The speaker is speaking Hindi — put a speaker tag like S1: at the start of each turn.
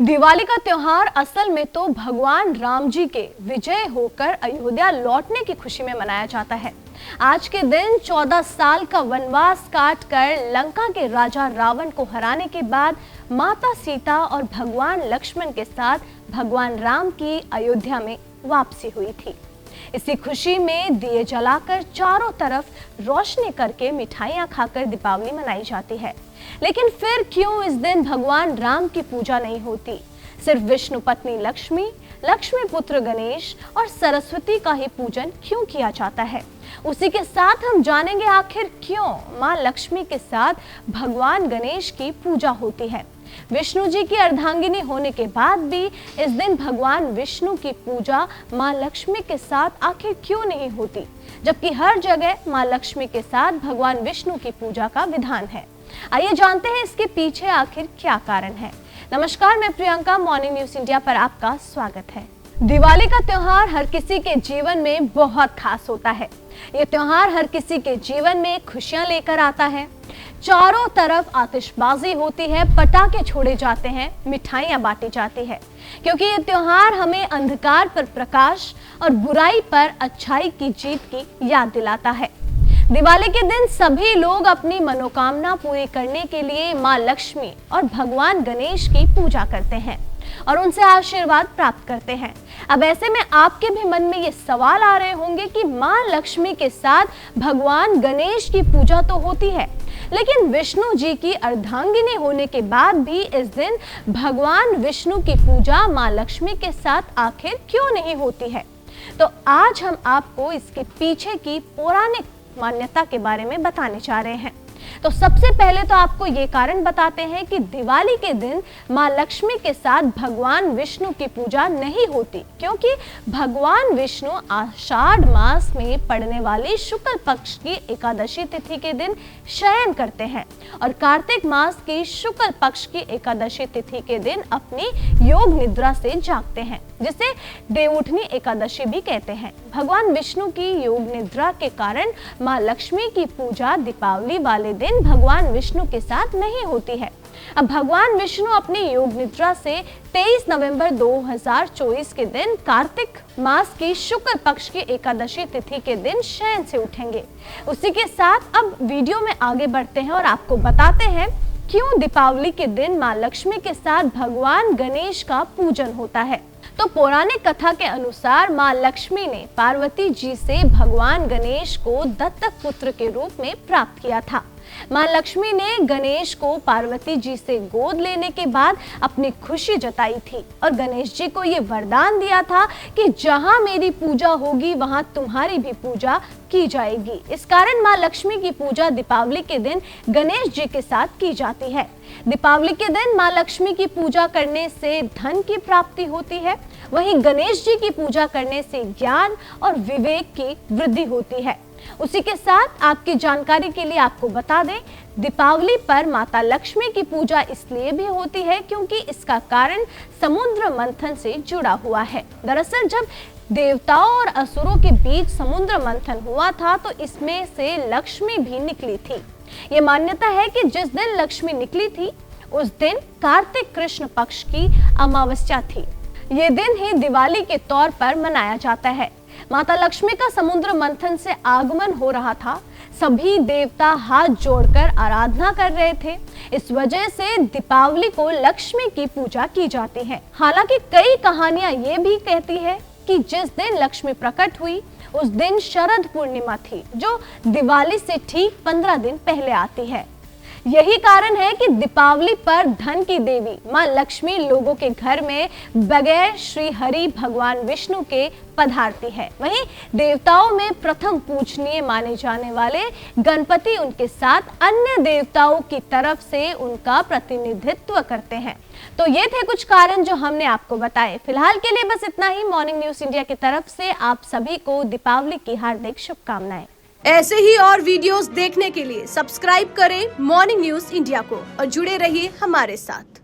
S1: दिवाली का त्योहार असल में तो भगवान राम जी के विजय होकर अयोध्या लौटने की खुशी में मनाया जाता है। आज के दिन 14 साल का वनवास काटकर लंका के राजा रावण को हराने के बाद माता सीता और भगवान लक्ष्मण के साथ भगवान राम की अयोध्या में वापसी हुई थी। इसी खुशी में दिए जलाकर चारों तरफ रोशनी करके मिठाइयां खाकर दीपावली मनाई जाती है। लेकिन फिर क्यों इस दिन भगवान राम की पूजा नहीं होती? सिर्फ विष्णु पत्नी लक्ष्मी, लक्ष्मी पुत्र गणेश और सरस्वती का ही पूजन क्यों किया जाता है? उसी के साथ हम जानेंगे आखिर क्यों मां लक्ष्मी के साथ भगवान गणेश की पूजा होती है। विष्णु जी की अर्धांगिनी होने के बाद भी इस दिन भगवान विष्णु की पूजा मां लक्ष्मी के साथ आखिर क्यों नहीं होती, जबकि हर जगह मां लक्ष्मी के साथ भगवान विष्णु की पूजा का विधान है। आइए जानते हैं इसके पीछे आखिर क्या कारण है। नमस्कार, मैं प्रियंका, मॉर्निंग न्यूज इंडिया पर आपका स्वागत है। दिवाली का त्योहार हर किसी के जीवन में बहुत खास होता है। ये त्योहार हर किसी के जीवन में खुशियां लेकर आता है। चारों तरफ आतिशबाजी होती है, पटाखे छोड़े जाते हैं, मिठाइयां बांटी जाती है, क्योंकि ये त्योहार हमें अंधकार पर प्रकाश और बुराई पर अच्छाई की जीत की याद दिलाता है। दिवाली के दिन सभी लोग अपनी मनोकामना पूरी करने के लिए मां लक्ष्मी और भगवान गणेश की पूजा करते हैं और उनसे आशीर्वाद प्राप्त करते हैं। अब ऐसे में आपके भी मन में ये सवाल आ रहे होंगे कि मां लक्ष्मी के साथ भगवान गणेश की पूजा तो होती है, लेकिन विष्णु जी की अर्धांगिनी होने के बाद भी इस दिन भगवान विष्णु की पूजा मां लक्ष्मी के साथ आखिर क्यों नहीं होती है? तो आज हम आपको इसके पीछे की पौराणिक मान्यता के बारे में बताने जा रहे हैं। तो सबसे पहले तो आपको ये कारण बताते हैं कि दिवाली के दिन मां लक्ष्मी के साथ भगवान विष्णु की पूजा नहीं होती, क्योंकि भगवान विष्णु आषाढ़ मास में पड़ने वाली शुक्ल पक्ष की एकादशी तिथि के दिन शयन करते हैं और कार्तिक मास की शुक्ल पक्ष की एकादशी तिथि के दिन अपनी योग निद्रा से जागते हैं, जिसे देवउठनी एकादशी भी कहते हैं। भगवान विष्णु की योग निद्रा के कारण मां लक्ष्मी की पूजा दीपावली वाले दिन भगवान विष्णु के साथ नहीं होती है। अब भगवान विष्णु अपनी योग निद्रा से 23 नवंबर 2024 के दिन कार्तिक मास की शुक्ल पक्ष की एकादशी तिथि के दिन शयन से उठेंगे। उसी के साथ अब वीडियो में आगे बढ़ते हैं और आपको बताते हैं क्यों दीपावली के दिन मां लक्ष्मी के साथ भगवान गणेश का पूजन होता है। तो पौराणिक कथा के अनुसार मां लक्ष्मी ने पार्वती जी से भगवान गणेश को दत्तक पुत्र के रूप में प्राप्त किया था। मां लक्ष्मी ने गणेश को पार्वती जी से गोद लेने के बाद अपनी खुशी जताई थी और गणेश जी को ये वरदान दिया था कि जहां मेरी पूजा होगी वहां तुम्हारी भी पूजा की जाएगी। इस कारण मां लक्ष्मी की पूजा दीपावली के दिन गणेश जी के साथ की जाती है। दीपावली के दिन मां लक्ष्मी की पूजा करने से धन की प्राप्ति होती है, वहीं गणेश जी की पूजा करने से ज्ञान और विवेक की वृद्धि होती है। उसी के साथ आपकी जानकारी के लिए आपको बता दें, दीपावली पर माता लक्ष्मी की पूजा इसलिए भी होती है क्योंकि इसका कारण समुद्र मंथन से जुड़ा हुआ है। दरअसल जब देवताओं और असुरों के बीच समुद्र मंथन हुआ था तो इसमें से लक्ष्मी भी निकली थी। ये मान्यता है कि जिस दिन लक्ष्मी निकली थी उस दिन कार्तिक कृष्ण पक्ष की अमावस्या थी। ये दिन ही दिवाली के तौर पर मनाया जाता है। माता लक्ष्मी का समुद्र मंथन से आगमन हो रहा था। सभी देवता हाथ जोड़कर आराधना कर रहे थे। इस वजह से दीपावली को लक्ष्मी की पूजा की जाती है। हालांकि कई कहानियां ये भी कहती है कि जिस दिन लक्ष्मी प्रकट हुई उस दिन शरद पूर्णिमा थी, जो दिवाली से ठीक 15 दिन पहले आती है। यही कारण है कि दीपावली पर धन की देवी मां लक्ष्मी लोगों के घर में बगैर श्री हरि भगवान विष्णु के पधारती है। वहीं देवताओं में प्रथम पूजनीय माने जाने वाले गणपति उनके साथ अन्य देवताओं की तरफ से उनका प्रतिनिधित्व करते हैं। तो ये थे कुछ कारण जो हमने आपको बताए। फिलहाल के लिए बस इतना ही। मॉर्निंग न्यूज इंडिया की तरफ से आप सभी को दीपावली की हार्दिक शुभकामनाएं।
S2: ऐसे ही और वीडियोस देखने के लिए सब्सक्राइब करें मॉर्निंग न्यूज इंडिया को और जुड़े रहिए हमारे साथ।